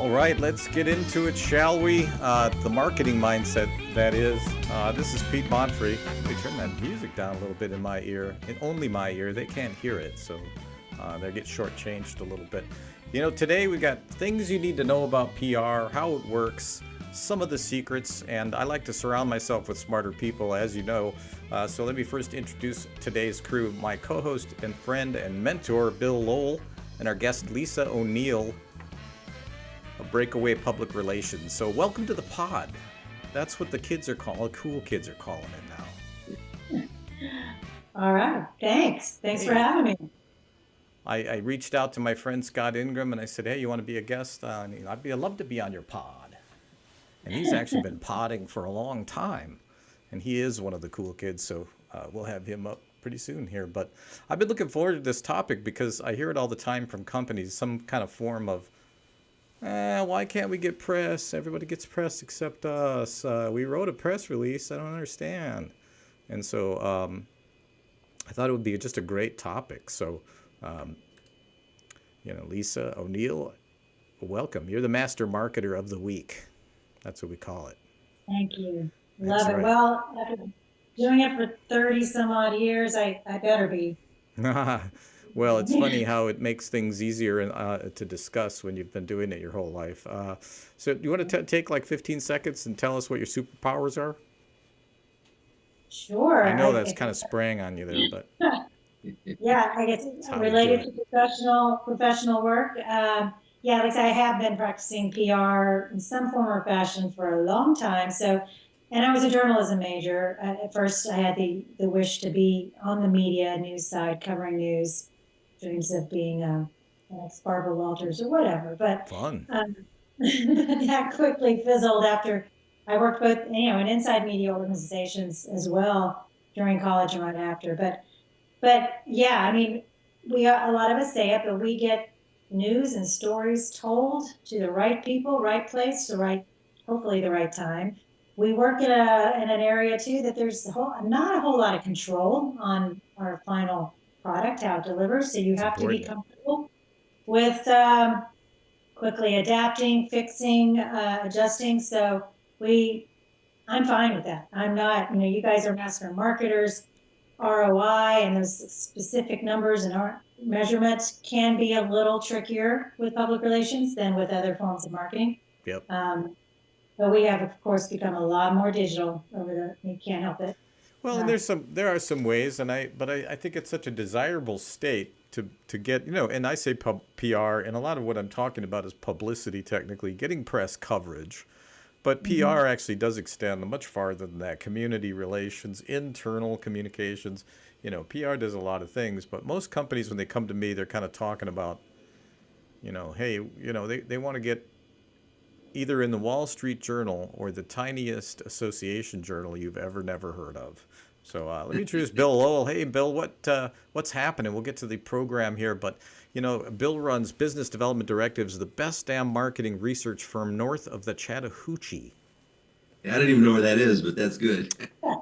All right, let's get into it, shall we? The marketing mindset, that is. This is Pete Monfre. Let me turn that music down a little bit in my ear. In only my ear. They can't hear it, so they get shortchanged a little bit. You know, today we got things you need to know about PR, how it works, some of the secrets, and I like to surround myself with smarter people, as you know. So let me first introduce today's crew. My co-host and friend and mentor, Bill Lowell, and our guest, Lisa O'Neill, of Breakaway Public Relations. So welcome to the pod. That's what the kids are calling, cool kids are calling it now. All right, thanks for having me. I reached out to my friend Scott Ingram and I said, hey, you want to be a guest? I'd love to be on your pod. And he's actually been podding for a long time. And he is one of the cool kids, so we'll have him up pretty soon here. But I've been looking forward to this topic because I hear it all the time from companies, some kind of form of, why can't we get press? Everybody gets press except us. We wrote a press release. I don't understand. And so I thought it would be just a great topic. So, Lisa O'Neill, welcome. You're the master marketer of the week. That's what we call it. Thank you. That's Love it. right. Well, after doing it for 30 some odd years, I better be. Well, it's funny how it makes things easier to discuss when you've been doing it your whole life. So do you want to take like 15 seconds and tell us what your superpowers are? Sure. I know that's kind of spraying on you there, but yeah, I guess how you related do to professional work. Yeah, like I have been practicing PR in some form or fashion for a long time. So, and I was a journalism major. At first, I had the wish to be on the media news side, covering news, dreams of being an ex-Barbara Walters or whatever. But fun. that quickly fizzled after I worked both, in inside media organizations as well during college and right after. But yeah, I mean, a lot of us say it, but we get news and stories told to the right people, right place, hopefully the right time. We work in an area too that there's not a whole lot of control on our final product, how it delivers. So you have to be comfortable with quickly adapting, fixing, adjusting. So I'm fine with that. I'm not, you guys are master marketers. ROI and those specific numbers and our measurements can be a little trickier with public relations than with other forms of marketing. Yep. But we have, of course, become a lot more digital you can't help it. Well, and there are some ways, but I think it's such a desirable state to get, and I say PR, and a lot of what I'm talking about is publicity, technically, getting press coverage. But PR actually does extend much farther than that. Community relations, internal communications, PR does a lot of things. But most companies, when they come to me, they're kind of talking about, hey, they want to get either in the Wall Street Journal or the tiniest association journal you've never heard of. So let me introduce Bill Lowell. Hey, Bill, what's happening? We'll get to the program here, but Bill runs Business Development Directives, the best damn marketing research firm north of the Chattahoochee. I don't even know where that is, but that's good.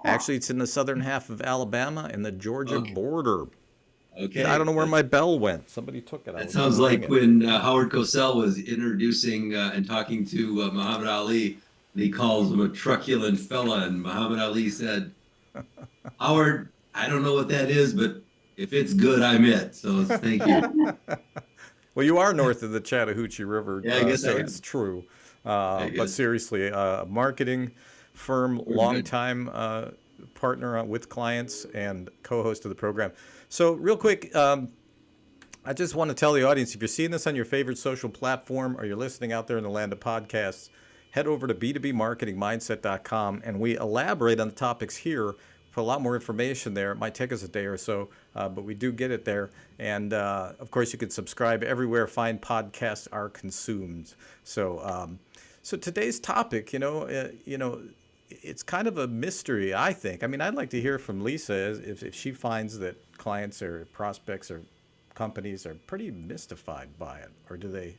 Actually, it's in the southern half of Alabama and the Georgia border. Okay. I don't know where my bell went. Somebody took it. That sounds like when Howard Cosell was introducing and talking to Muhammad Ali, and he calls him a truculent fella, and Muhammad Ali said, Howard, I don't know what that is, but if it's good, I'm it. So thank you. Well, you are north of the Chattahoochee River, yeah, I guess so it's true. But seriously, a marketing firm, long-time partner with clients and co-host of the program. So real quick, I just want to tell the audience, if you're seeing this on your favorite social platform or you're listening out there in the land of podcasts, head over to b2bmarketingmindset.com and we elaborate on the topics here. For a lot more information there. It might take us a day or so, but we do get it there. And of course, you can subscribe everywhere fine podcasts are consumed. So, so today's topic, it's kind of a mystery, I think. I mean, I'd like to hear from Lisa if she finds that clients or prospects or companies are pretty mystified by it, or is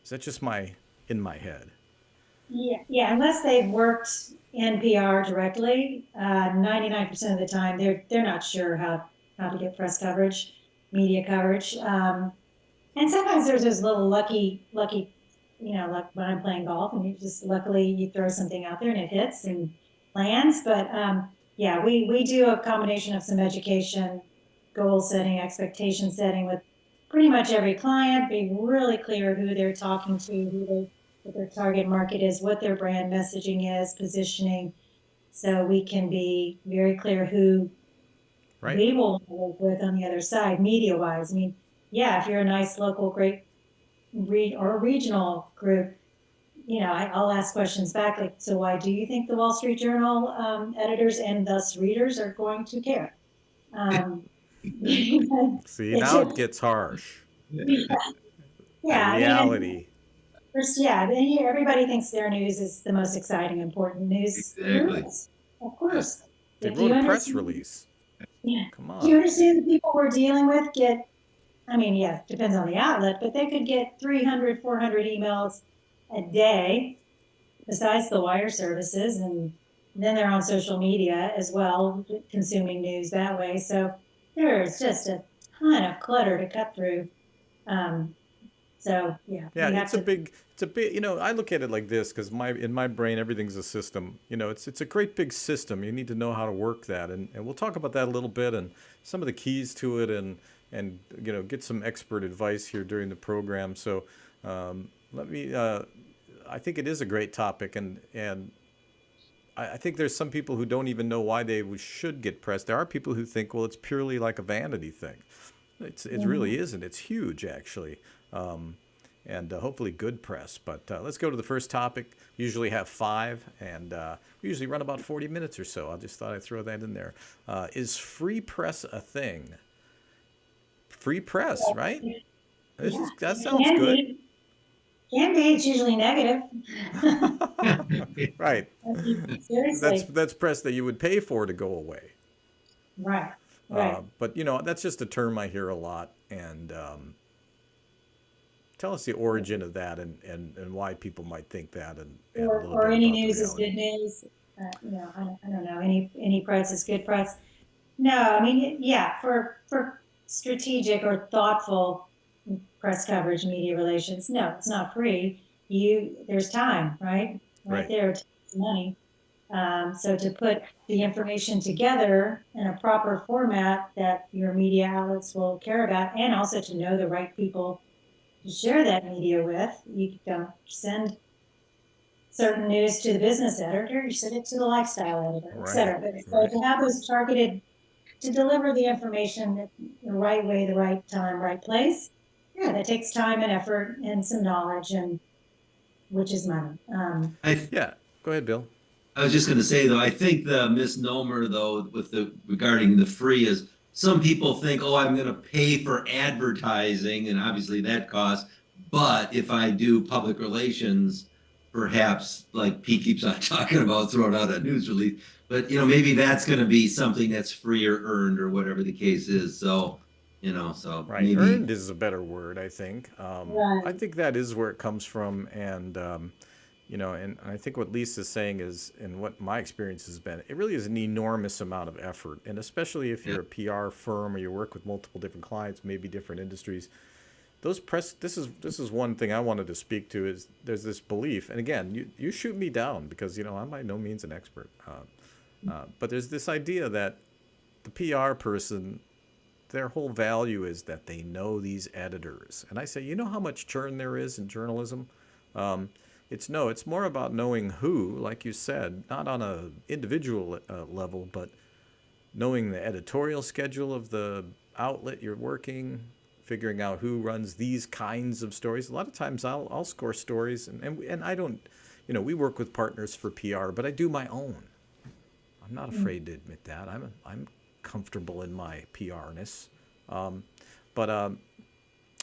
that just in my head? Yeah. Unless they've worked in PR directly, 99% of the time they're not sure how to get press coverage, media coverage, and sometimes there's those little lucky like when I'm playing golf, and luckily you throw something out there and it hits and lands. But yeah, we do a combination of some education, goal setting, expectation setting with pretty much every client. Be really clear who they're talking to, what their target market is, what their brand messaging is, positioning, so we can be very clear who Right. we will work with on the other side, media wise. I mean, yeah, if you're a nice local, great or regional group, I'll ask questions back like, so why do you think the Wall Street Journal editors and thus readers are going to care? See, It's now just, it gets harsh. yeah, The I mean, reality. first, yeah, everybody thinks their news is the most exciting, important news. Exactly. Of course. They If wrote you a press understand, release. yeah, Come if you on. understand the people we're dealing with I mean, yeah, it depends on the outlet, but they could get 300, 400 emails a day besides the wire services. And then they're on social media as well, consuming news that way. So there's just a ton of clutter to cut through. Um, so yeah, Yeah, we have to. it's a big, I look at it like this because in my brain, everything's a system. It's a great big system. You need to know how to work that. And we'll talk about that a little bit and some of the keys to it and get some expert advice here during the program. So I think it is a great topic. And I think there's some people who don't even know why they should get pressed. There are people who think, well, it's purely like a vanity thing. It really isn't. It's huge, actually. And hopefully good press. But let's go to the first topic. We usually have 5, and we usually run about 40 minutes or so. I just thought I'd throw that in there. Is free press a thing? Free press, right? That sounds good. Can be. It's usually negative. Right. Seriously. That's press that you would pay for to go away. Right. But that's just a term I hear a lot. And tell us the origin of that and why people might think that and a little Or bit any about the news is reality. good news. I don't know. Any press is good press. No, I mean, yeah, for strategic or thoughtful press coverage, media relations, no, it's not free. There's time, right? Right. There, it's money. So to put the information together in a proper format that your media outlets will care about, and also to know the right people to share that media with, you don't send certain news to the business editor, you send it to the lifestyle editor, et cetera. But so to have those targeted, to deliver the information the right way, the right time, right place, yeah, that takes time and effort and some knowledge, and which is money. Yeah, go ahead, Bill. I was just going to say though, I think the misnomer though regarding the free is some people think, oh, I'm going to pay for advertising, and obviously that costs. But if I do public relations, perhaps like Pete keeps on talking about throwing out a news release, but maybe that's going to be something that's free or earned or whatever the case is. So so right, maybe earned is a better word, I think. Right. I think that is where it comes from, and and I think what Lisa's saying is, and what my experience has been, it really is an enormous amount of effort, and especially if you're a PR firm or you work with multiple different clients, maybe different industries. Those press. This is one thing I wanted to speak to. Is there's this belief, and again, you shoot me down because I'm by no means an expert, but there's this idea that the PR person, their whole value is that they know these editors. And I say, you know how much churn there is in journalism? It's more about knowing who, like you said, not on a individual level, but knowing the editorial schedule of the outlet you're working, figuring out who runs these kinds of stories. A lot of times I'll score stories, and I don't, we work with partners for PR, but I do my own. I'm not afraid to admit that. I'm comfortable in my PR-ness, but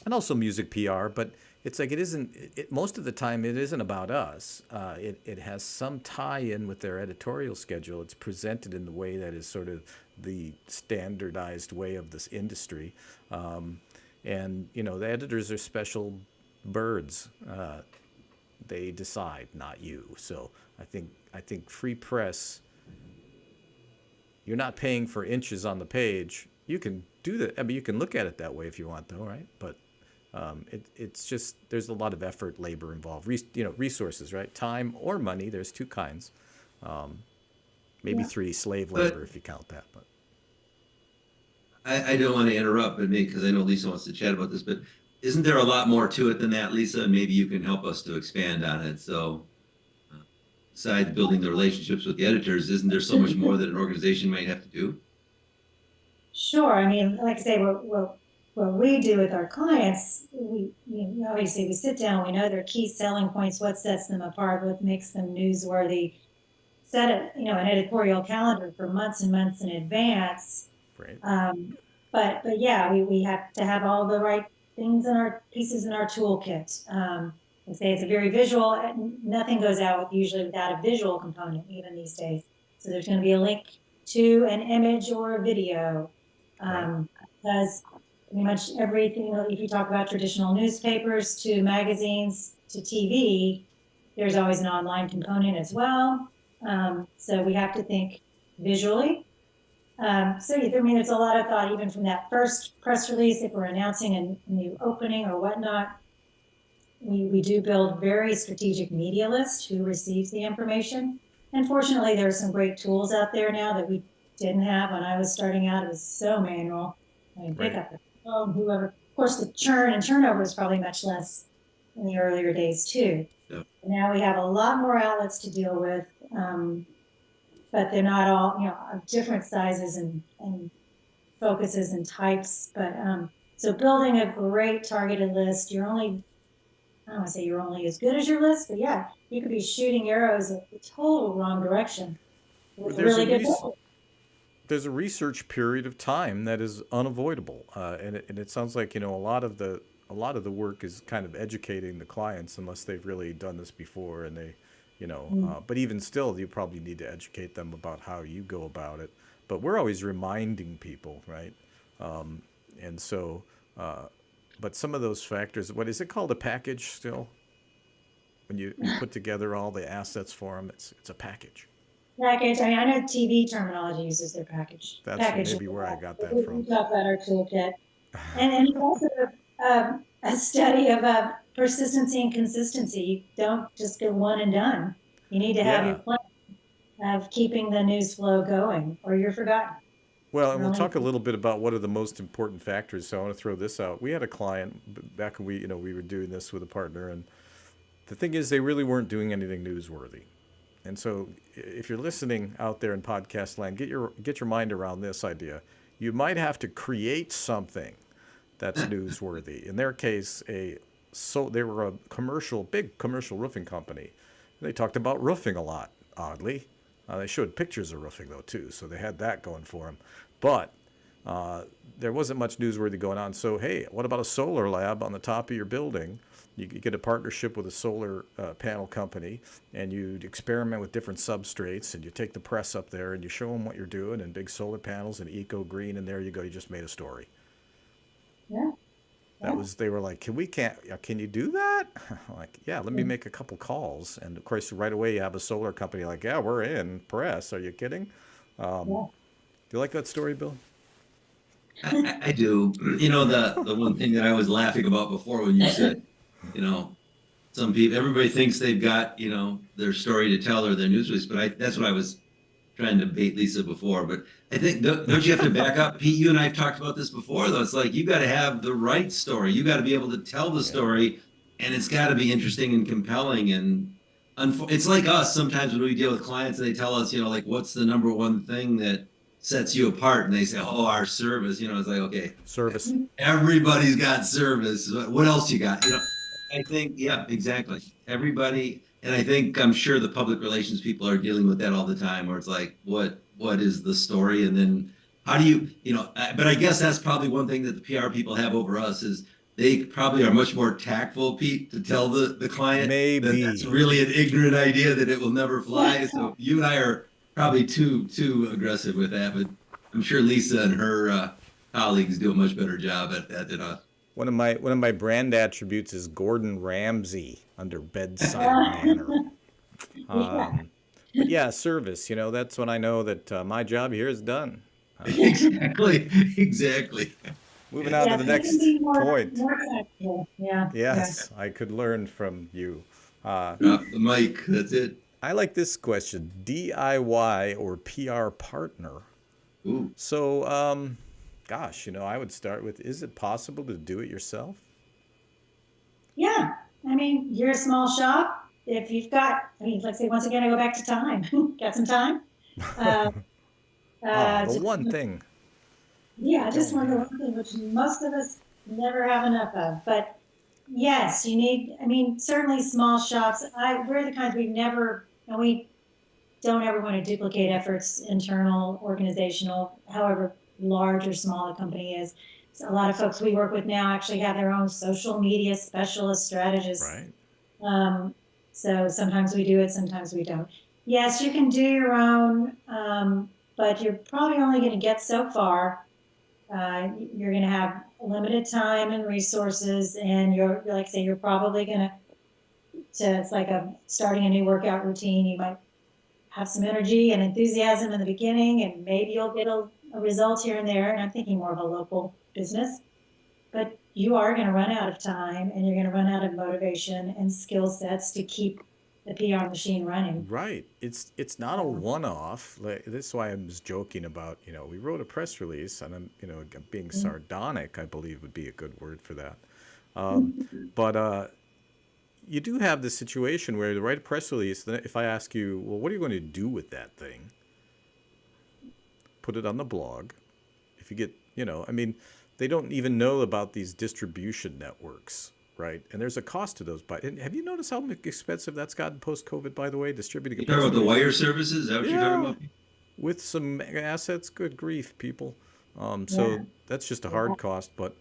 and also music PR. But it's like it isn't. Most of the time, it isn't about us. It has some tie-in with their editorial schedule. It's presented in the way that is sort of the standardized way of this industry, and the editors are special birds. They decide, not you. So I think free press. You're not paying for inches on the page. You can do that. I mean, you can look at it that way if you want, though, right? But It's just there's a lot of effort, labor involved, resources, right? Time or money. There's two kinds. Maybe Yeah. three, slave But labor if you count that. But I don't want to interrupt, but maybe because I know Lisa wants to chat about this, but isn't there a lot more to it than that, Lisa? Maybe you can help us to expand on it. So, besides building the relationships with the editors, isn't there so much more that an organization might have to do? Sure. I mean, like I say, what we do with our clients, obviously we sit down, we know their key selling points, what sets them apart, what makes them newsworthy, set an editorial calendar for months and months in advance. right. But yeah, we have to have all the right things in our pieces in our toolkit. I say it's a very visual. Nothing goes out usually without a visual component, even these days. So there's going to be a link to an image or a video, because pretty much everything. If you talk about traditional newspapers to magazines to TV, there's always an online component as well. So we have to think visually. So I mean, it's a lot of thought, even from that first press release, if we're announcing a new opening or whatnot. We do build very strategic media lists who receives the information. And fortunately, there are some great tools out there now that we didn't have when I was starting out. It was so manual. I mean, pick up the phone, whoever. Of course, the churn and turnover is probably much less in the earlier days too. Yep. Now we have a lot more outlets to deal with. But they're not all, of different sizes and focuses and types. But so building a great targeted list, I don't want to say you're only as good as your list, but yeah, you could be shooting arrows in the total wrong direction with really good people. There's a research period of time that is unavoidable, and it sounds like a lot of the work is kind of educating the clients, unless they've really done this before and they. But even still, you probably need to educate them about how you go about it. But we're always reminding people, right? And so, but some of those factors, what is it called, a package still? When you put together all the assets for them, it's a package. Package. I mean, I know TV terminology uses their package. That's package maybe where I got that we from. We talk about our toolkit, and it's also a study of persistency and consistency. You don't just go one and done. You need to have your plan of keeping the news flow going, or you're forgotten. Well, and we'll talk a little bit about what are the most important factors. So I want to throw this out. We had a client back when we were doing this with a partner, and the thing is, they really weren't doing anything newsworthy. And so, if you're listening out there in podcast land, get your mind around this idea. You might have to create something that's newsworthy. In their case, they were a big commercial roofing company. They talked about roofing a lot, oddly. They showed pictures of roofing, though, too, so they had that going for them. But there wasn't much newsworthy going on. So, hey, what about a solar lab on the top of your building? You get a partnership with a solar panel company, and you experiment with different substrates, and you take the press up there, and you show them what you're doing, and big solar panels and eco green, and there you go. You just made a story. Yeah. They were like, can you do that? I'm like, yeah, let me make a couple calls. And of course, right away you have a solar company like, yeah, we're in press. Are you kidding? Do you like that story, Bill? I do. The one thing that I was laughing about before when you said, some people, everybody thinks they've got, their story to tell or their news release, but that's what I was trying to bait Lisa before. But I think, don't you have to back up? Pete, you and I have talked about this before, though. It's like, you got to have the right story. You got to be able to tell the story, and it's got to be interesting and compelling. And it's like us sometimes when we deal with clients and they tell us, like, what's the number one thing that sets you apart? And they say, oh, our service. It's like, okay, service. Everybody's got service. What else you got? I think, yeah, exactly. Everybody, and I'm sure the public relations people are dealing with that all the time, where it's like, what is the story? And then how do you, but I guess that's probably one thing that the PR people have over us is they probably are much more tactful, Pete, to tell the client that that's really an ignorant idea that it will never fly. So you and I are probably too aggressive with that, but I'm sure Lisa and her colleagues do a much better job at that than us. One of my brand attributes is Gordon Ramsay under bedside manner. But yeah, service. That's when I know that my job here is done. Exactly. Moving on to the Yes, we can next be point. more flexible. Yeah, yeah. Yes, I could learn from you. Uh, Drop the mic. That's it. I like this question: DIY or PR partner? Ooh. So, gosh, I would start with: is it possible to do it yourself? Yeah, I mean, you're a small shop. If you've got, I mean, let's say once again, I go back to time. Got some time? Uh, The to, one thing we yeah, just don't one the have. one thing which most of us never have enough of. But yes, you need. I mean, certainly small shops. We're the kinds we never, and we don't ever want to duplicate efforts, internal, organizational, however large or small a company is. So a lot of folks we work with now actually have their own social media specialist strategists. Right. Um, so sometimes we do it, sometimes we don't. Yes, you can do your own, but you're probably only going to get so far. You're going to have limited time and resources, and like I say, you're probably going it's like starting a new workout routine. You might have some energy and enthusiasm in the beginning, and maybe you'll get a result here and there. And I'm thinking more of a local business, but you are going to run out of time, and you're going to run out of motivation and skill sets to keep the PR machine running. Right. It's not a one-off. Like, this is why I was joking about, we wrote a press release, and I'm being sardonic, I believe would be a good word for that. But you do have this situation where you write a press release, then if I ask you, well, what are you going to do with that thing? Put it on the blog. If you get, I mean, they don't even know about these distribution networks, right? And there's a cost to those. And have you noticed how expensive that's gotten post-COVID, by the way, distributing You a talking press about the release? wire services? Is that what you're talking Yeah, about? with some assets, good grief, people. Yeah. So that's just a Yeah. hard cost. But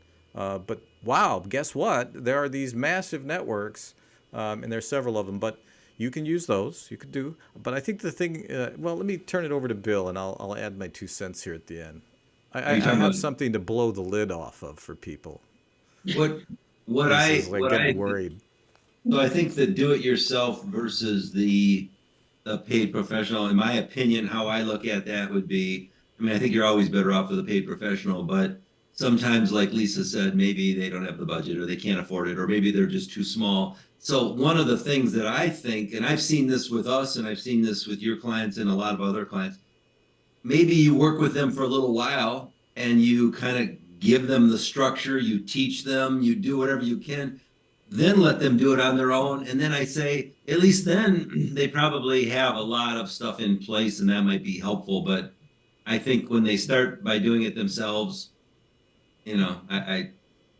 wow, guess what? There are these massive networks, and there's several of them. But you can use those. You could do. But I think the thing. Well, let me turn it over to Bill, and I'll add my 2 cents here at the end. Are you I talking have about something to blow the lid off of for people. what what Lisa's like what getting I worried. so I think the do-it-yourself versus the paid professional, in my opinion, how I look at that would be, I mean, I think you're always better off with a paid professional, but sometimes, like Lisa said, maybe they don't have the budget or they can't afford it, or maybe they're just too small. So one of the things that I think, and I've seen this with us, and I've seen this with your clients and a lot of other clients, maybe you work with them for a little while and you kind of give them the structure, you teach them, you do whatever you can, then let them do it on their own. And then I say, at least then they probably have a lot of stuff in place and that might be helpful. But I think when they start by doing it themselves, I don't know, I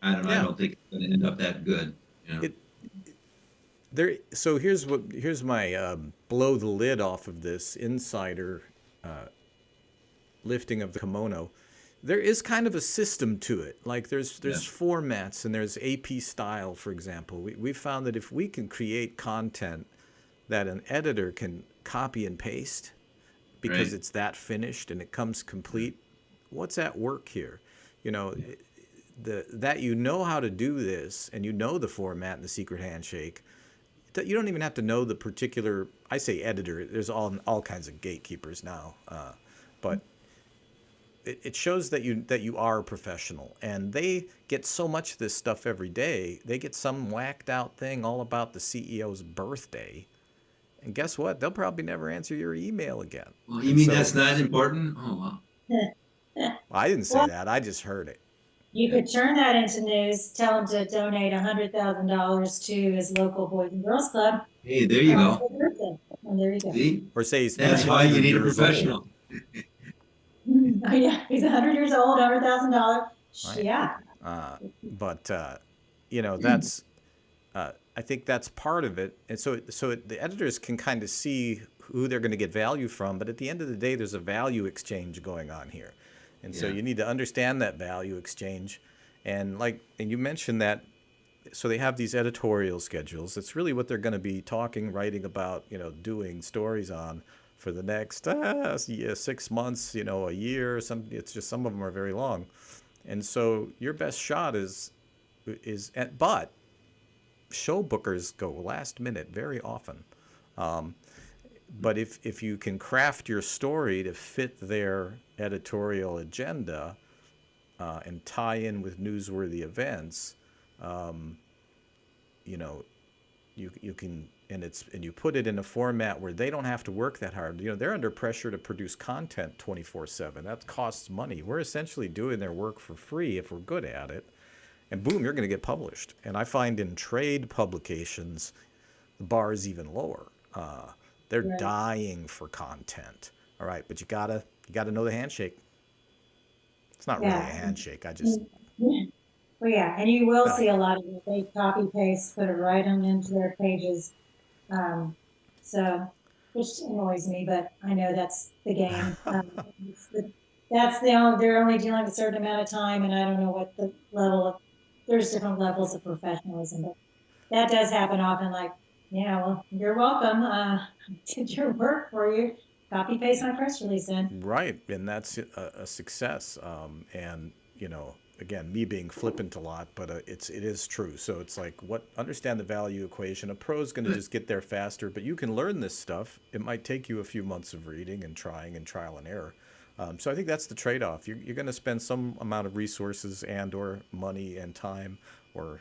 Yeah. don't think it's going to end up that good. It there. So here's my blow the lid off of this insider lifting of the kimono. There is kind of a system to it. Like there's formats, and there's AP style, for example. We found that if we can create content that an editor can copy and paste because Right. it's that finished and it comes complete, what's at work here? You know, that you know how to do this, and you know the format and the secret handshake. That you don't even have to know the particular. I say editor. There's all kinds of gatekeepers now, but it shows that you are a professional, and they get so much of this stuff every day. They get some whacked out thing all about the CEO's birthday, and guess what? They'll probably never answer your email again. Well, you And mean that's so not important? Oh, I didn't say Well, that. I just heard it. you wow. could turn that into news, tell him to donate $100,000 to his local Boys and Girls Club Hey, there you go. for their birthday. And there you go. See, Or say he's that's why you 300 need a years old. professional. Oh yeah, he's 100 years old, $100,000. Right. Yeah. But that's I think that's part of it, and the editors can kind of see who they're going to get value from. But at the end of the day, there's a value exchange going on here, and so Yeah. you need to understand that value exchange. And you mentioned that, so they have these editorial schedules. It's really what they're going to be writing about, doing stories on for the next 6 months, a year. It's just some of them are very long, and so your best shot but show bookers go last minute very often. But if you can craft your story to fit their editorial agenda, and tie in with newsworthy events, you know, you can, and you put it in a format where they don't have to work that hard. You know, they're under pressure to produce content 24/7. That costs money. We're essentially doing their work for free if we're good at it. And boom, you're going to get published. And I find in trade publications, the bar is even lower. They're Right. dying for content. All right, but you gotta know the handshake. It's not really a Yeah. handshake. I just Well, yeah, and you will gotta see a lot of it. They copy paste, put it right on into their pages. So, which annoys me, but I know that's the game. They're only dealing with a certain amount of time, and I don't know what the level of, there's different levels of professionalism, but that does happen often. Like, yeah, well, you're welcome. Did your work for you. Copy paste my press release in. right, and that's a success. And you know, again, me being flippant a lot, but it is true. So it's like, understand the value equation. A pro's going to just get there faster, but you can learn this stuff. It might take you a few months of reading and trying and trial and error. So I think that's the trade-off. You're going to spend some amount of resources and or money and time or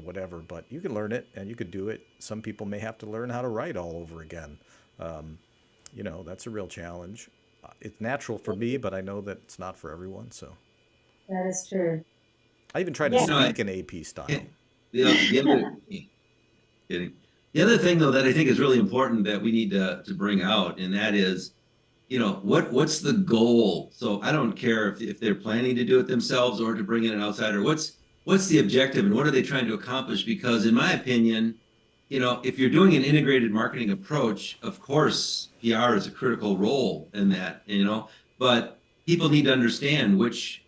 whatever, but you can learn it and you could do it. Some people may have to learn how to write all over again. You know, that's a real challenge. It's natural for me, but I know that it's not for everyone. So That is true. I even try to Yeah. speak in AP style. The other thing, though, that I think is really important that we need to bring out, and that is, you know, what's the goal? So I don't care if they're planning to do it themselves or to bring in an outsider. What's the objective and what are they trying to accomplish? Because in my opinion, you know, if you're doing an integrated marketing approach, of course, PR is a critical role in that, you know, but people need to understand which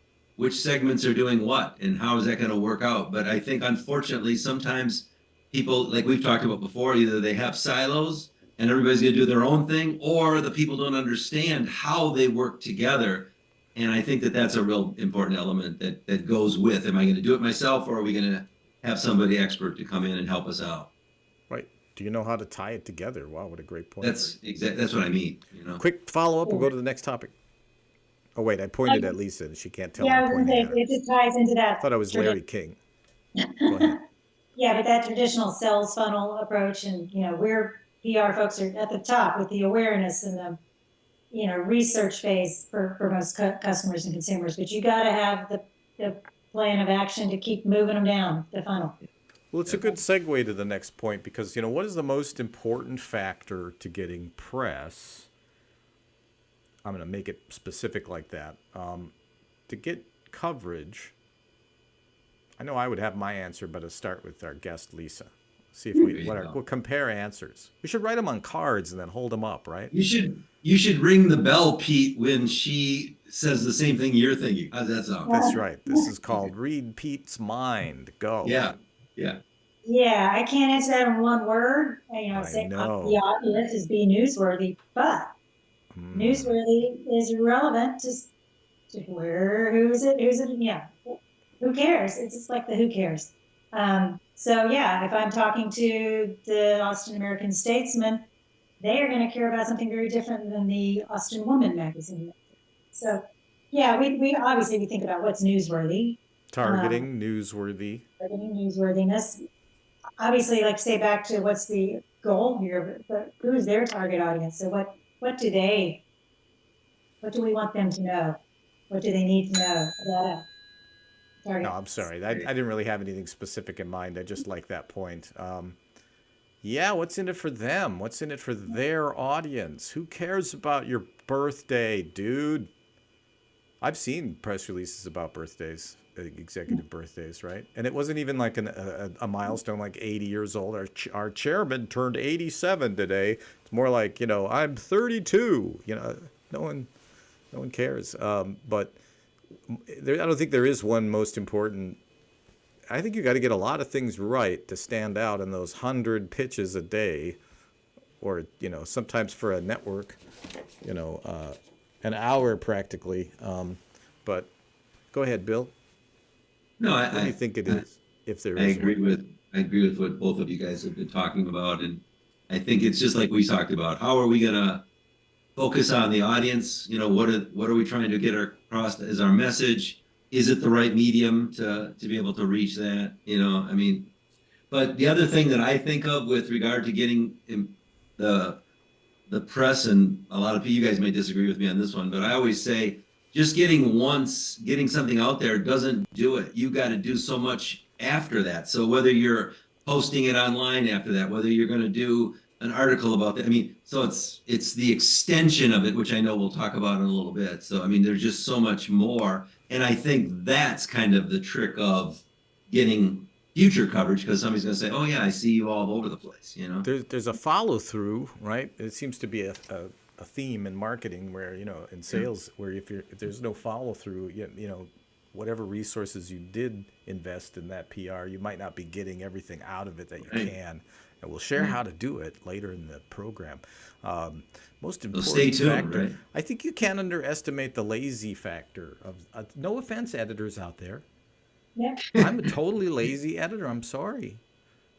segments are doing what and how is that going to work out. But I think, unfortunately, sometimes people, like we've talked about before, either they have silos and everybody's going to do their own thing, or the people don't understand how they work together. And I think that that's a real important element that goes with, am I going to do it myself, or are we going to have somebody expert to come in and help us out? Right. Do you know how to tie it together? Wow, what a great point. That's what I mean. You know. Quick follow-up. We'll go to the next topic. Oh, wait, I pointed at Lisa and she can't tell Yeah, I I'm was gonna pointing say, at her. it just ties into that. I thought I was Larry King. Go ahead. Yeah, but that traditional sales funnel approach, and you know, we're PR folks are at the top with the awareness and the, you know, research phase for most customers and consumers. But you got to have the plan of action to keep moving them down the funnel. Well, it's a good segue to the next point because, you know, what is the most important factor to getting press? I'm going to make it specific like that. To get coverage, I know I would have my answer, but to start with our guest, Lisa. See if we'll compare answers. We should write them on cards and then hold them up, right? You should ring the bell, Pete, when she says the same thing you're thinking. How's that sound? That's right. This is called Read Pete's Mind. Go. Yeah. Yeah, I can't answer that in one word. You know, say the obvious is be newsworthy, but newsworthy is irrelevant to who's it? Yeah, who cares? It's just like the who cares. So yeah, if I'm talking to the Austin American Statesman, they are going to care about something very different than the Austin Woman magazine. So yeah, we obviously think about what's newsworthy. Targeting newsworthy. Targeting newsworthiness. Obviously, like say back to what's the goal here, but who is their target audience? So what do we want them to know? What do they need to know about us? No, I'm sorry. I didn't really have anything specific in mind. I just like that point. Yeah, what's in it for them? What's in it for their audience? Who cares about your birthday, dude? I've seen press releases about birthdays, executive birthdays, right? And it wasn't even like a milestone like 80 years old. Our chairman turned 87 today. It's more like, you know, I'm 32. You know, no one cares. But I don't think there is one most important. I think you got to get a lot of things right to stand out in those 100 pitches a day, or, you know, sometimes for a network, you know, an hour practically. But go ahead, Bill. No, what do you think it is? If there is, I agree with what both of you guys have been talking about, and I think it's just like we talked about. How are we gonna focus on the audience? You know, what are we trying to get across as our message? is it the right medium to be able to reach that? I mean, but the other thing that I think of with regard to getting the the press, and a lot of you guys may disagree with me on this one, but I always say just getting something out there doesn't do it. You got to do so much after that. So whether you're posting it online after that, whether you're going to do an article about that, I mean, so it's the extension of it, which I know we'll talk about in a little bit. So I mean, there's just so much more, and I think that's kind of the trick of getting future coverage, because somebody's going to say, "Oh yeah, I see you all over the place," There's a follow through, right? It seems to be a theme in marketing where, in sales, where if there's no follow through, whatever resources you did invest in that PR, you might not be getting everything out of it that you Right. can. And we'll share how to do it later in the program. Most So stay important tuned, factor, right? I think you can't underestimate the lazy factor of, no offense, editors out there. Yeah. I'm a totally lazy editor. I'm sorry.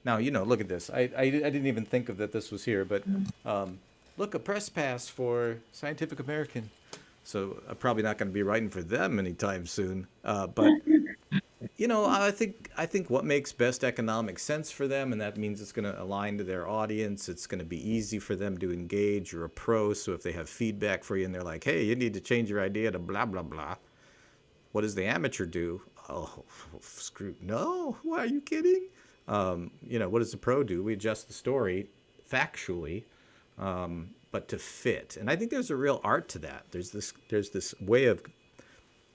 Now, look at this. I didn't even think of that this was here, but look, a press pass for Scientific American. So I'm probably not going to be writing for them anytime soon. But I think what makes best economic sense for them, and that means it's going to align to their audience. It's going to be easy for them to engage. You're a pro, so if they have feedback for you and they're like, "Hey, you need to change your idea to blah blah blah," what does the amateur do? Oh, screw! No, why are you kidding? What does the pro do? We adjust the story factually, but to fit. And I think there's a real art to that. There's this way of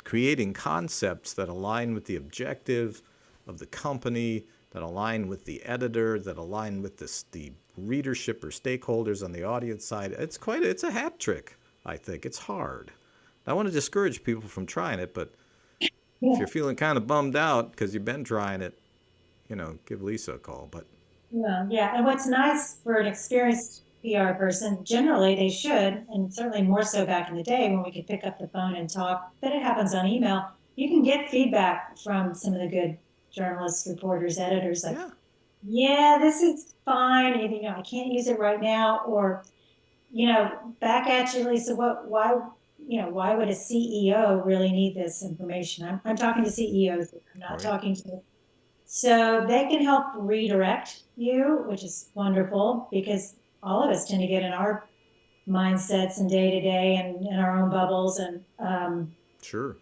creating concepts that align with the objective of the company, that align with the editor, that align with the readership or stakeholders on the audience side. It's a hat trick. I think it's hard. I want to discourage people from trying it, but if Yeah. you're feeling kind of bummed out because you've been trying it, give Lisa a call. But Well, yeah. And what's nice for an experienced PR person, generally they should, and certainly more so back in the day when we could pick up the phone and talk, but it happens on email. You can get feedback from some of the good journalists, reporters, editors, like, yeah, yeah, this is fine. I can't use it right now. Or, back at you, Lisa, why would a CEO really need this information? I'm talking to CEOs. I'm not right. talking to, so they can help redirect you, which is wonderful because all of us tend to get in our mindsets and day to day and in our own bubbles and Sure.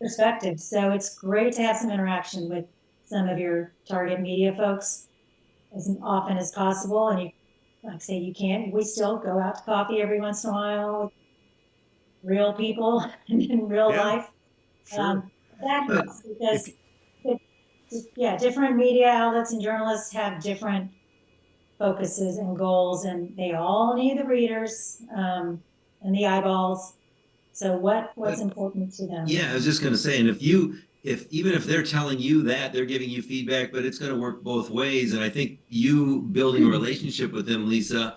perspectives. So it's great to have some interaction with some of your target media folks as often as possible. And like I say, we still go out to coffee every once in a while with real people in real Yeah, life. sure. That But helps because, If different media outlets and journalists have different focuses and goals, and they all need the readers and the eyeballs. So what's but important to them? yeah, I was just going to say, and if even if they're telling you that, they're giving you feedback, but it's going to work both ways. And I think you building a relationship with them, Lisa,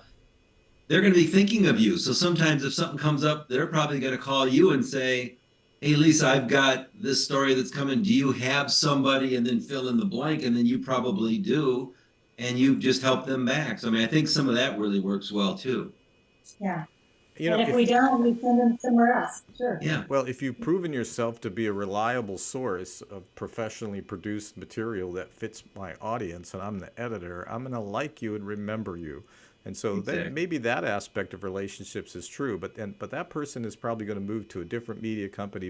they're going to be thinking of you. So sometimes if something comes up, they're probably going to call you and say, "Hey, Lisa, I've got this story that's coming. Do you have somebody?" And then fill in the blank, and then you probably do, and you've just helped them back. So I mean, I think some of that really works well too. Yeah. you And know if we if don't, we send them somewhere else. Sure. Yeah. Well, if you've proven yourself to be a reliable source of professionally produced material that fits my audience, and I'm the editor, I'm going to like you and remember you. And so then Exactly. maybe that aspect of relationships is true, but that person is probably going to move to a different media company,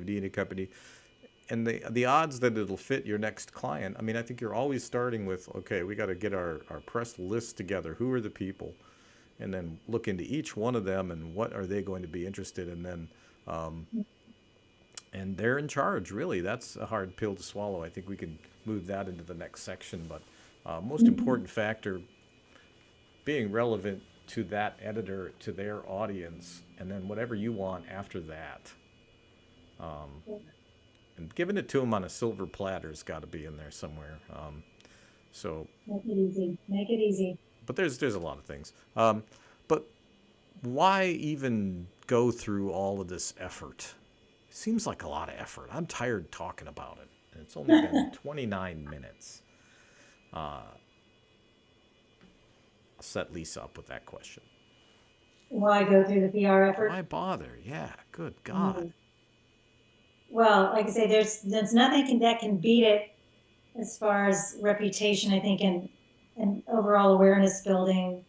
and the odds that it'll fit your next client. I mean, I think you're always starting with, okay, we got to get our press list together. Who are the people? And then look into each one of them and what are they going to be interested in. Then and they're in charge, really. That's a hard pill to swallow. I think we could move that into the next section. But most important factor, being relevant to that editor, to their audience, and then whatever you want after that. And giving it to them on a silver platter's got to be in there somewhere. So, Make it easy. Make it easy. but there's a lot of things. But why even go through all of this effort? It seems like a lot of effort. I'm tired talking about it. And it's only been 29 minutes. I'll set Lisa up with that question. Why go through the PR effort? Why bother? Yeah, good God. well, like I say, there's nothing that can beat it as far as reputation, I think, and overall awareness building,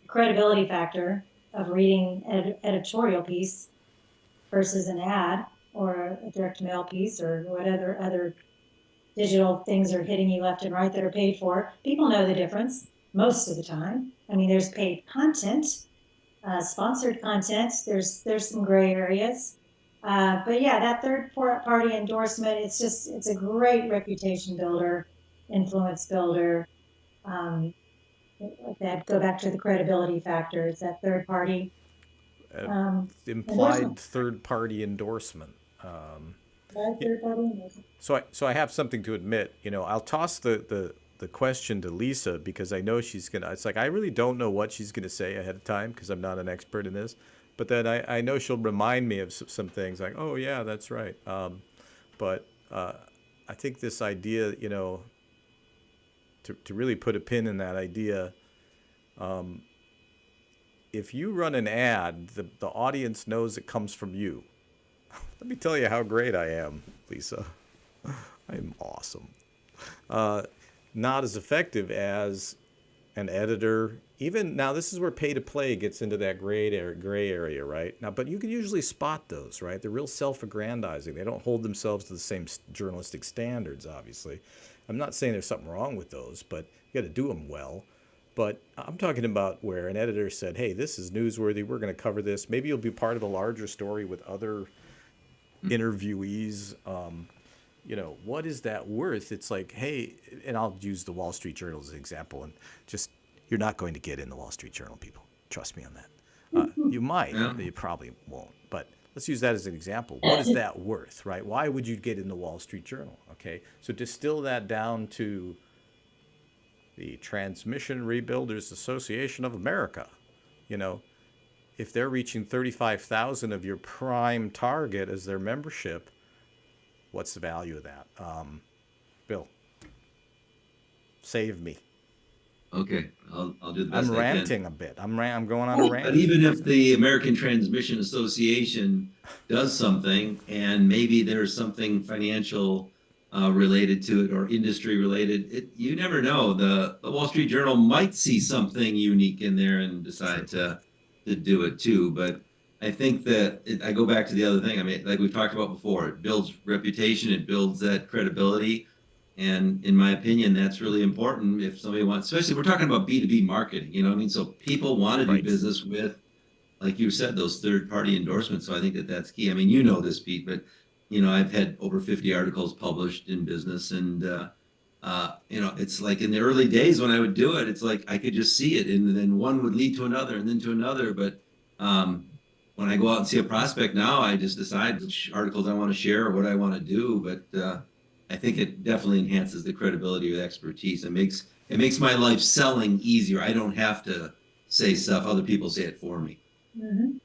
credibility factor of reading editorial piece versus an ad or a direct mail piece or whatever other digital things are hitting you left and right that are paid for. People know the difference most of the time. I mean, there's paid content, sponsored content. There's some gray areas. But yeah, that third party endorsement, it's a great reputation builder, influence builder. That go back to the credibility factor. It's that third party Implied third party endorsement. Third party endorsement. So I have something to admit. I'll toss the question to Lisa because I know she's gonna. It's like I really don't know what she's gonna say ahead of time because I'm not an expert in this. But then I know she'll remind me of some things like, oh yeah, that's right. But I think this idea, to really put a pin in that idea, if you run an ad, the audience knows it comes from you. Let me tell you how great I am, Lisa. I am awesome. Not as effective as an editor. Even now, this is where pay to play gets into that gray area, right? Now, but you can usually spot those, right? They're real self-aggrandizing. They don't hold themselves to the same journalistic standards, obviously. I'm not saying there's something wrong with those, but you got to do them well. But I'm talking about where an editor said, hey, this is newsworthy. We're going to cover this. Maybe you'll be part of a larger story with other interviewees. What is that worth? It's like, hey, and I'll use the Wall Street Journal as an example, and just, you're not going to get in the Wall Street Journal, people. Trust me on that. You might, but you probably won't. But let's use that as an example. What is that worth, right? Why would you get in the Wall Street Journal? Okay, so distill that down to the Transmission Rebuilders Association of America. If they're reaching 35,000 of your prime target as their membership, what's the value of that? Bill, save me. Okay, I'll do the best I'm I can. ranting a bit. I'm going on a rant. But even if the American Transmission Association does something, and maybe there's something financial related to it or industry related, you never know. The Wall Street Journal might see something unique in there and decide to do it too. But I think that I go back to the other thing. I mean, like we've talked about before, it builds reputation, it builds that credibility. And in my opinion, that's really important if somebody wants, especially we're talking about B2B marketing, you know what I mean? So people want to do business with, like you said, those third party endorsements. So I think that that's key. I mean, this, Pete, but I've had over 50 articles published in business, and it's like in the early days when I would do it, it's like I could just see it, and then one would lead to another and then to another. But when I go out and see a prospect now, I just decide which articles I want to share or what I want to do. But I think it definitely enhances the credibility of expertise. It makes my life selling easier. I don't have to say stuff; other people say it for me. Mm-hmm.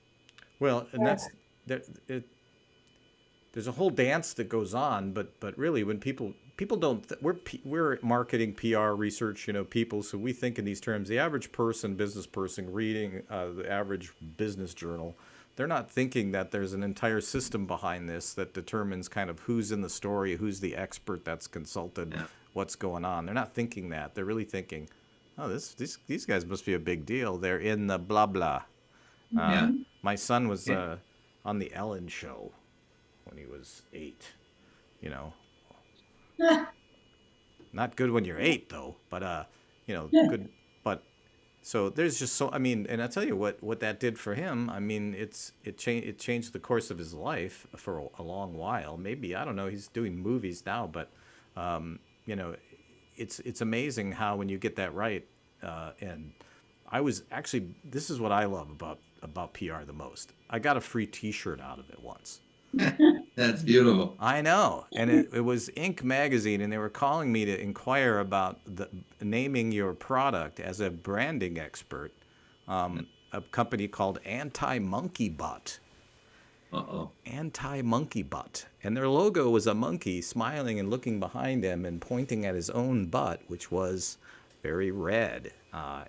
Well, and that's there's a whole dance that goes on, but really, when people don't, we're marketing, PR, research, people, so we think in these terms. The average business person reading the average business journal, they're not thinking that there's an entire system behind this that determines kind of who's in the story, who's the expert that's consulted, what's going on. They're not thinking that. They're really thinking, oh, these guys must be a big deal. They're in the blah blah. My son was on the Ellen show when he was 8. Not good when you're 8 though, but good. But so there's just and I'll tell you what that did for him. I mean, it changed the course of his life for a long while. Maybe, I don't know, he's doing movies now, but it's amazing how when you get that right. And I was actually, this is what I love about PR the most. I got a free T-shirt out of it once. That's beautiful. I know. And it was Inc. magazine, and they were calling me to inquire about naming your product as a branding expert. A company called Anti-Monkey Butt. Anti-Monkey Butt. And their logo was a monkey smiling and looking behind him and pointing at his own butt, which was very red.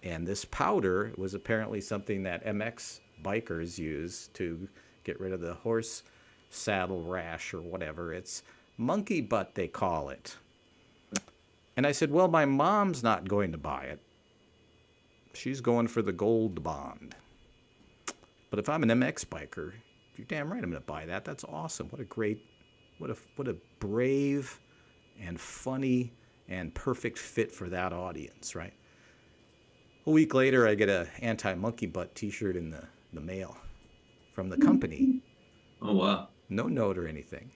And this powder was apparently something that MX bikers use to get rid of the horse saddle rash or whatever. It's monkey butt, they call it. And I said, well, my mom's not going to buy it. She's going for the gold bond. But if I'm an MX biker, you're damn right I'm going to buy that. That's awesome. What a brave and funny and perfect fit for that audience, right? A week later, I get a anti-monkey butt t-shirt in the mail from the company. Oh, wow. No note or anything.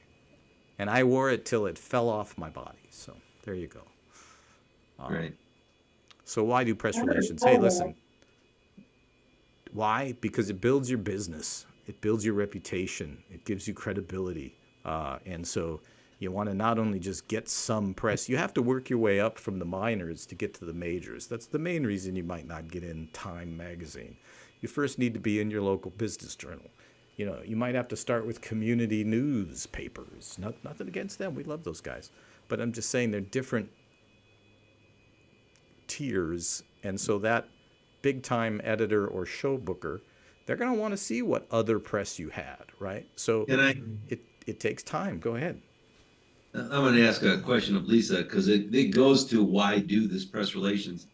And I wore it till it fell off my body. So there you go. Right. So why do press relations? Hey, listen. Why? Because it builds your business. It builds your reputation. It gives you credibility. And so you want to not only just get some press, you have to work your way up from the minors to get to the majors. That's the main reason you might not get in Time magazine. You first need to be in your local business journal. You know, you might have to start with community newspapers. Nothing against them. We love those guys. But I'm just saying they're different tiers. And so that big time editor or show booker, they're going to want to see what other press you had, right? So it takes time. Go ahead. I'm going to ask a question of Lisa because it goes to why do this press relations.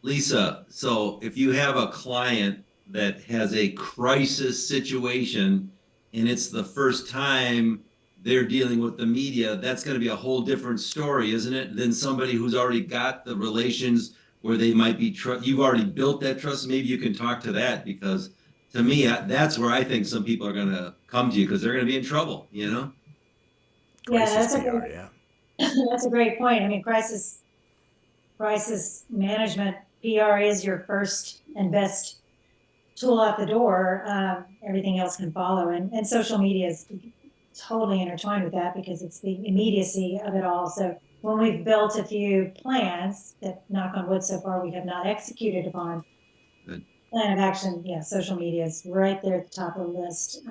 Lisa, so if you have a client that has a crisis situation and it's the first time they're dealing with the media, that's going to be a whole different story, isn't it? Than somebody who's already got the relations where they might be, you've already built that trust. Maybe you can talk to that, because to me, that's where I think some people are going to come to you because they're going to be in trouble, you know? Crisis PR, yeah. That's a great point. I mean, crisis management, PR is your first and best tool out the door. Everything else can follow. And social media is totally intertwined with that because it's the immediacy of it all. So when we've built a few plans that, knock on wood, so far we have not executed upon, plan of action, yeah, social media is right there at the top of the list.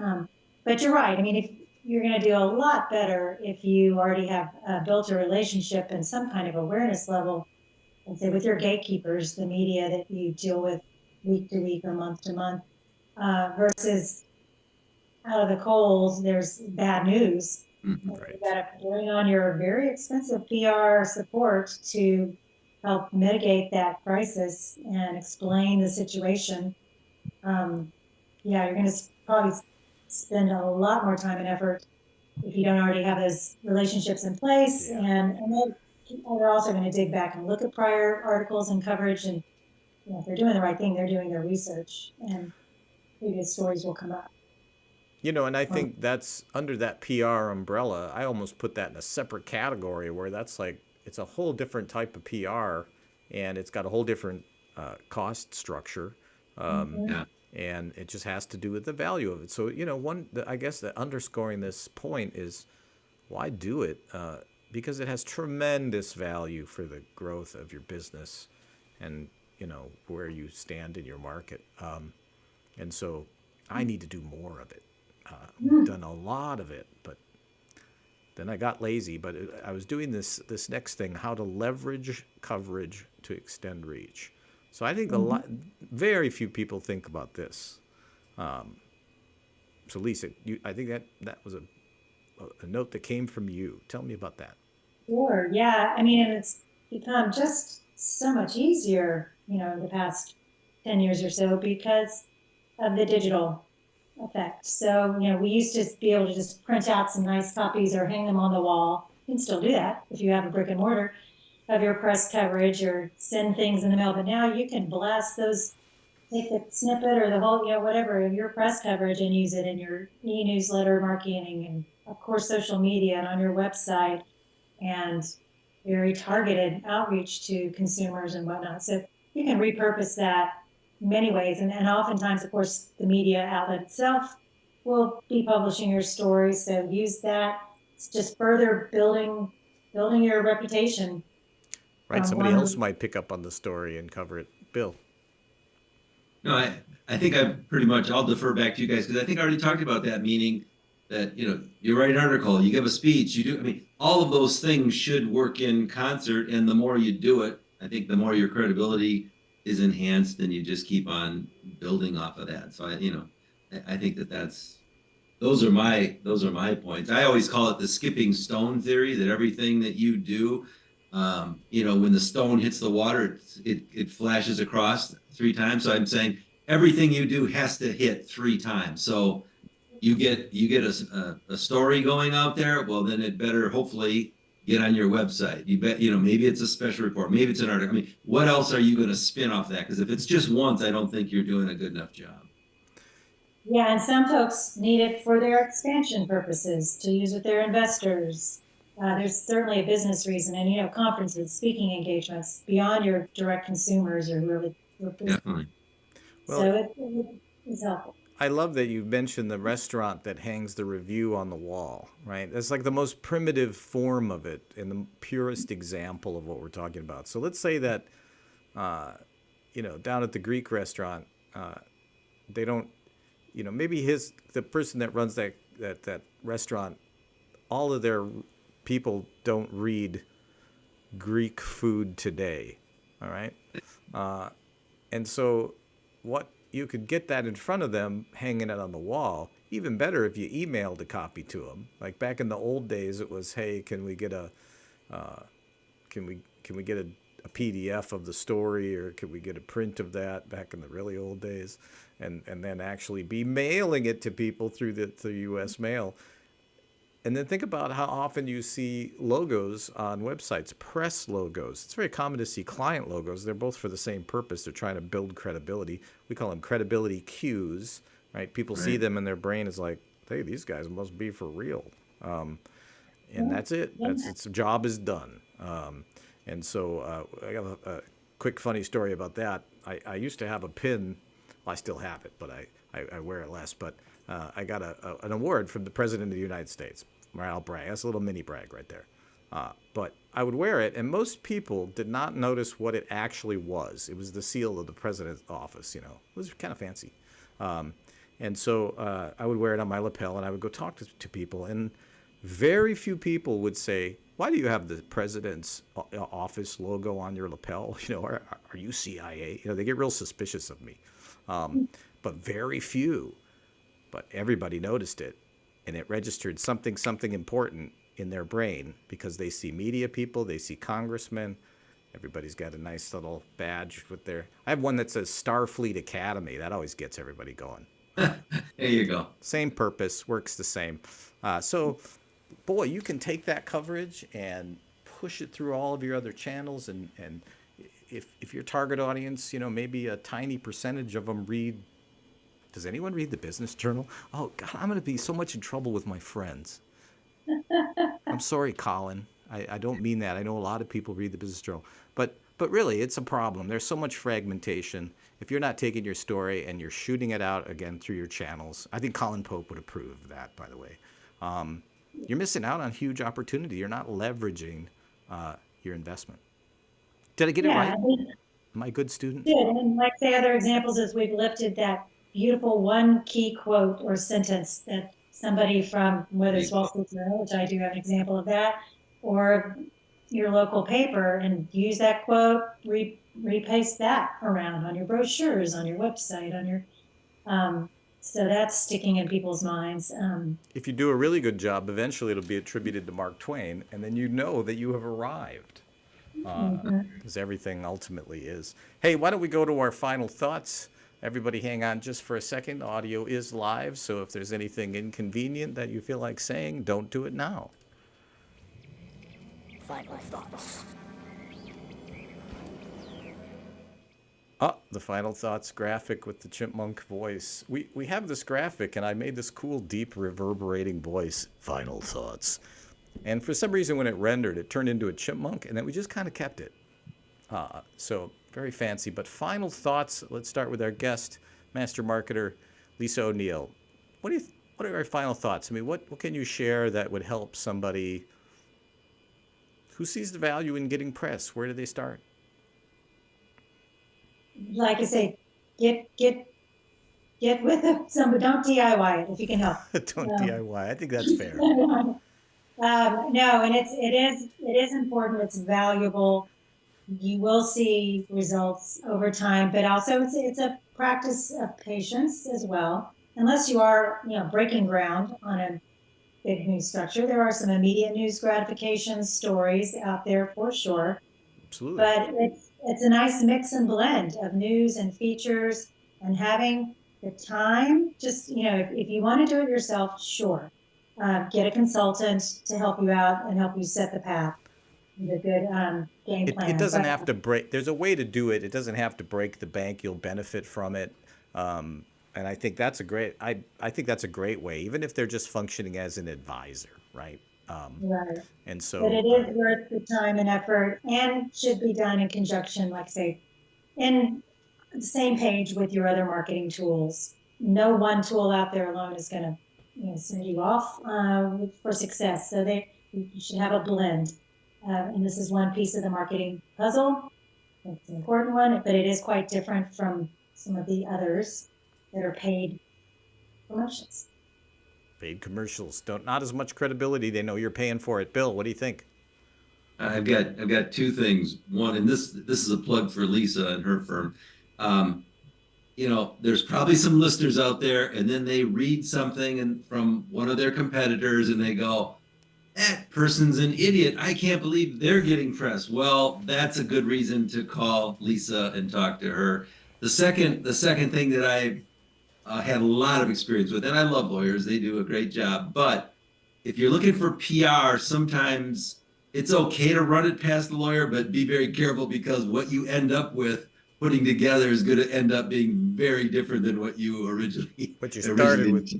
But you're right. I mean, if you're going to do a lot better if you already have built a relationship and some kind of awareness level, let's say with your gatekeepers, the media that you deal with week to week or month to month, versus out of the cold, there's bad news. Right. You got to bring on your very expensive PR support to help mitigate that crisis and explain the situation. Yeah, you're going to probably spend a lot more time and effort if you don't already have those relationships in place. Yeah. And then they're also going to dig back and look at prior articles and coverage. And if they're doing the right thing, they're doing their research, and previous stories will come up. You know, and I think that's under that PR umbrella. I almost put that in a separate category where that's like, it's a whole different type of PR, and it's got a whole different cost structure. Yeah. And it just has to do with the value of it. So, you know, I guess that underscoring this point is why do it? Because it has tremendous value for the growth of your business and, you know, where you stand in your market. And so I need to do more of it. I've done a lot of it, but then I got lazy. But I was doing this next thing, how to leverage coverage to extend reach. So I think very few people think about this. So Lisa, I think that was a note that came from you. Tell me about that. Sure. Yeah. I mean, and it's become just so much easier, you know, in the past 10 years or so because of the digital effect. So, you know, we used to be able to just print out some nice copies or hang them on the wall. You can still do that if you have a brick and mortar of your press coverage or send things in the mail. But now you can blast those, take the snippet or the whole, you know, whatever of your press coverage and use it in your e-newsletter marketing and, of course, social media and on your website, and very targeted outreach to consumers and whatnot. So you can repurpose that in many ways. And oftentimes, of course, the media outlet itself will be publishing your story. So use that. It's just further building your reputation. Right. Somebody else might pick up on the story and cover it. Bill. No, I think I'll defer back to you guys because I think I already talked about that, meaning that, you know, you write an article, you give a speech, all of those things should work in concert. And the more you do it, I think the more your credibility is enhanced and you just keep on building off of that. So I think those those are my points. I always call it the skipping stone theory, that everything that you do, when the stone hits the water, it flashes across 3 times. So I'm saying everything you do has to hit 3 times. So you get a story going out there, well, then it better hopefully get on your website. You bet, maybe it's a special report, maybe it's an article. I mean, what else are you going to spin off that? Because if it's just once, I don't think you're doing a good enough job. Yeah, and some folks need it for their expansion purposes, to use with their investors. There's certainly a business reason, and conferences, speaking engagements beyond your direct consumers are really. Definitely. So it is helpful. I love that you mentioned the restaurant that hangs the review on the wall, right? That's like the most primitive form of it and the purest example of what we're talking about. So let's say that, down at the Greek restaurant, they don't, maybe the person that runs that restaurant, all of their people don't read Greek food today, all right? And so you could get that in front of them, hanging it on the wall. Even better if you emailed a copy to them. Like back in the old days, it was, hey, can we get a PDF of the story, or can we get a print of that? Back in the really old days, and then actually be mailing it to people through the U.S. mail. And then think about how often you see logos on websites, press logos. It's very common to see client logos. They're both for the same purpose. They're trying to build credibility. We call them credibility cues, right? People see them and their brain is like, hey, these guys must be for real. And that's it. Its job is done. And so I got a quick funny story about that. I used to have a pin. Well, I still have it, but I wear it less. But I got an award from the President of the United States. I'll brag. That's a little mini brag right there. But I would wear it, and most people did not notice what it actually was. It was the seal of the president's office, It was kind of fancy. And so I would wear it on my lapel, and I would go talk to people, and very few people would say, why do you have the president's office logo on your lapel? Are you CIA? They get real suspicious of me. But very few. But everybody noticed it. And it registered something important in their brain, because they see media people, they see congressmen. Everybody's got a nice little badge with I have one that says Starfleet Academy. That always gets everybody going. There you go. Same purpose, works the same. So, boy, you can take that coverage and push it through all of your other channels. And if your target audience, maybe a tiny percentage of them read. Does anyone read the Business Journal? Oh, God, I'm going to be so much in trouble with my friends. I'm sorry, Colin. I don't mean that. I know a lot of people read the Business Journal. But really, it's a problem. There's so much fragmentation. If you're not taking your story and you're shooting it out, again, through your channels, I think Colin Pope would approve of that, by the way. You're missing out on huge opportunity. You're not leveraging your investment. Did I get it right? Am I a good student? Did. And like the other examples is we've lifted that beautiful one key quote or sentence that somebody from, whether it's Wall Street Journal, which I do have an example of that, or your local paper, and use that quote, repaste that around on your brochures, on your website, on your, so that's sticking in people's minds. If you do a really good job, eventually it'll be attributed to Mark Twain, and then you know that you have arrived, because everything ultimately is. Hey, why don't we go to our final thoughts? Everybody hang on just for a second. Audio is live, so if there's anything inconvenient that you feel like saying, don't do it now. Final thoughts. The final thoughts graphic with the chipmunk voice. We have this graphic, and I made this cool, deep, reverberating voice. Final thoughts. And for some reason, when it rendered, it turned into a chipmunk, and then we just kind of kept it. So very fancy. But final thoughts. Let's start with our guest, master marketer, Lisa O'Neill. What are your final thoughts? I mean, what can you share that would help somebody who sees the value in getting press? Where do they start? Like I say, get with it. Somebody, don't DIY it if you can help. Don't DIY. I think that's fair. No, and it is important. It's valuable. You will see results over time, but also it's a practice of patience as well. unless you are, breaking ground on a big news structure, there are some immediate news gratification stories out there for sure. Absolutely. But it's a nice mix and blend of news and features, and having the time. Just, if you want to do it yourself, sure. Get a consultant to help you out and help you set the path, the good game plan. It doesn't have to break. There's a way to do it. It doesn't have to break the bank. You'll benefit from it. And I think that's a great. I think that's a great way, even if they're just functioning as an advisor, right? Right. And so, but it is worth the time and effort, and should be done in conjunction, like say, in the same page with your other marketing tools. No one tool out there alone is going to send you off for success. So you should have a blend. And this is one piece of the marketing puzzle. It's an important one, but it is quite different from some of the others that are paid promotions. Paid commercials not as much credibility. They know you're paying for it. Bill, what do you think? I've got two things. One, and this is a plug for Lisa and her firm. There's probably some listeners out there, and then they read something from one of their competitors, and they go, "That person's an idiot. I can't believe they're getting press." Well, that's a good reason to call Lisa and talk to her. The second thing that I had a lot of experience with, and I love lawyers, they do a great job, but if you're looking for PR, sometimes it's okay to run it past the lawyer, but be very careful, because what you end up with putting together is going to end up being very different than what you originally started with.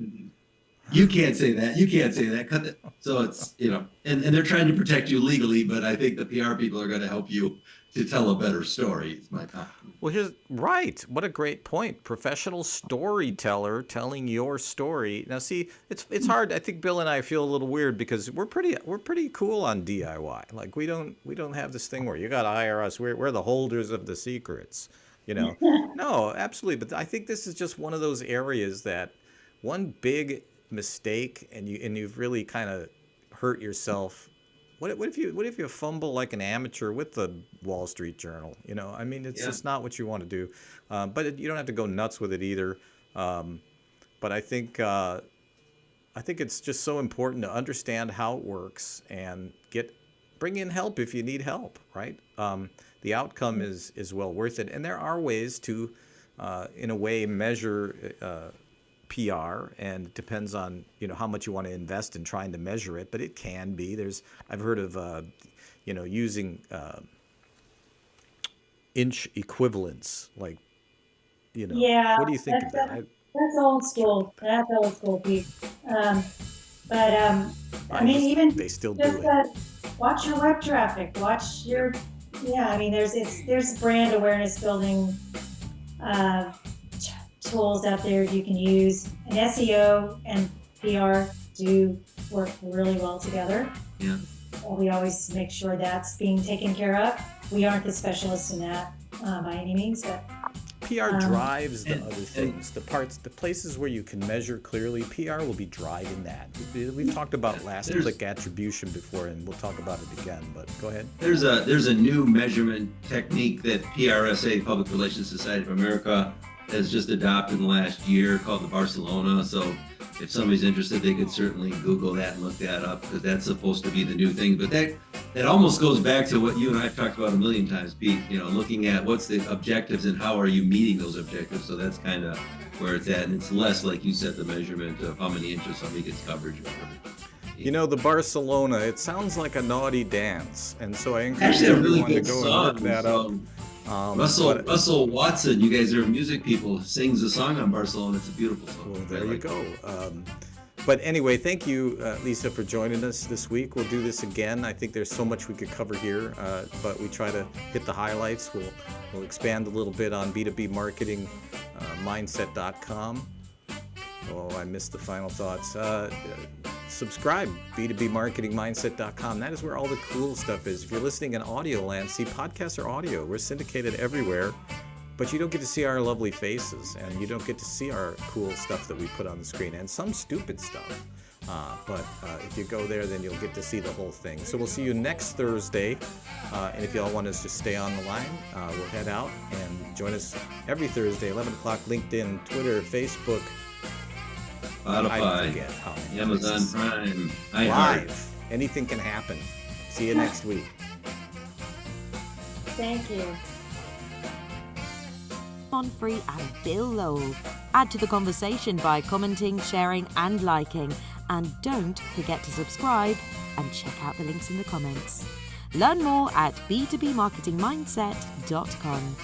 You can't say that. You can't say that. Cut that. So it's, and they're trying to protect you legally, but I think the PR people are going to help you to tell a better story. It's my thought. Well, right. What a great point. Professional storyteller telling your story. Now, see, it's hard. I think Bill and I feel a little weird because we're pretty cool on DIY. Like we don't have this thing where you got to hire us. We're the holders of the secrets. No, absolutely. But I think this is just one of those areas that one big mistake and you've really kind of hurt yourself. What if you fumble like an amateur with the Wall Street Journal? It's just not what you want to do. But you don't have to go nuts with it either. But I think it's just so important to understand how it works and bring in help if you need help. Right? The outcome is well worth it, and there are ways to, in a way, measure PR, and it depends on how much you want to invest in trying to measure it, but it can be. I've heard of using inch equivalents, like Yeah, what do you think of that? That's old school. That's old school, Pete. Even they still do it. Watch your web traffic. Watch your there's brand awareness building tools out there you can use, and SEO and PR do work really well together. Yeah. We always make sure that's being taken care of. We aren't the specialists in that by any means, but PR drives the other things, the places where you can measure clearly. PR will be driving that. We've talked about last click attribution before, and we'll talk about it again. But go ahead. There's a new measurement technique that PRSA, Public Relations Society of America, has just adopted in the last year, called the Barcelona. So if somebody's interested, they could certainly Google that and look that up, because that's supposed to be the new thing. But that almost goes back to what you and I have talked about a million times, Pete, looking at what's the objectives and how are you meeting those objectives. So that's kind of where it's at. And it's less, like you said, the measurement of how many inches somebody gets coverage over. The Barcelona, it sounds like a naughty dance. And so I encourage everyone really to go and look that up. Russell Watson, you guys are music people, sings a song on Barcelona. It's a beautiful song. Well, there you go. But anyway, thank you, Lisa, for joining us this week. We'll do this again. I think there's so much we could cover here, but we try to hit the highlights. We'll expand a little bit on B2B marketing, mindset.com. Oh, I missed the final thoughts. Subscribe, b2bmarketingmindset.com. That is where all the cool stuff is. If you're listening in audio land, see, podcasts are audio. We're syndicated everywhere, but you don't get to see our lovely faces, and you don't get to see our cool stuff that we put on the screen, and some stupid stuff. But if you go there, then you'll get to see the whole thing. So we'll see you next Thursday. And if y'all want us to stay on the line, we'll head out and join us every Thursday, 11 o'clock, LinkedIn, Twitter, Facebook, I Spotify, forget how many. Amazon Prime, iHeart. Live. Anything can happen. See you next week. Thank you. Monfre and Bill Lowell. Add to the conversation by commenting, sharing and liking. And don't forget to subscribe and check out the links in the comments. Learn more at b2bmarketingmindset.com.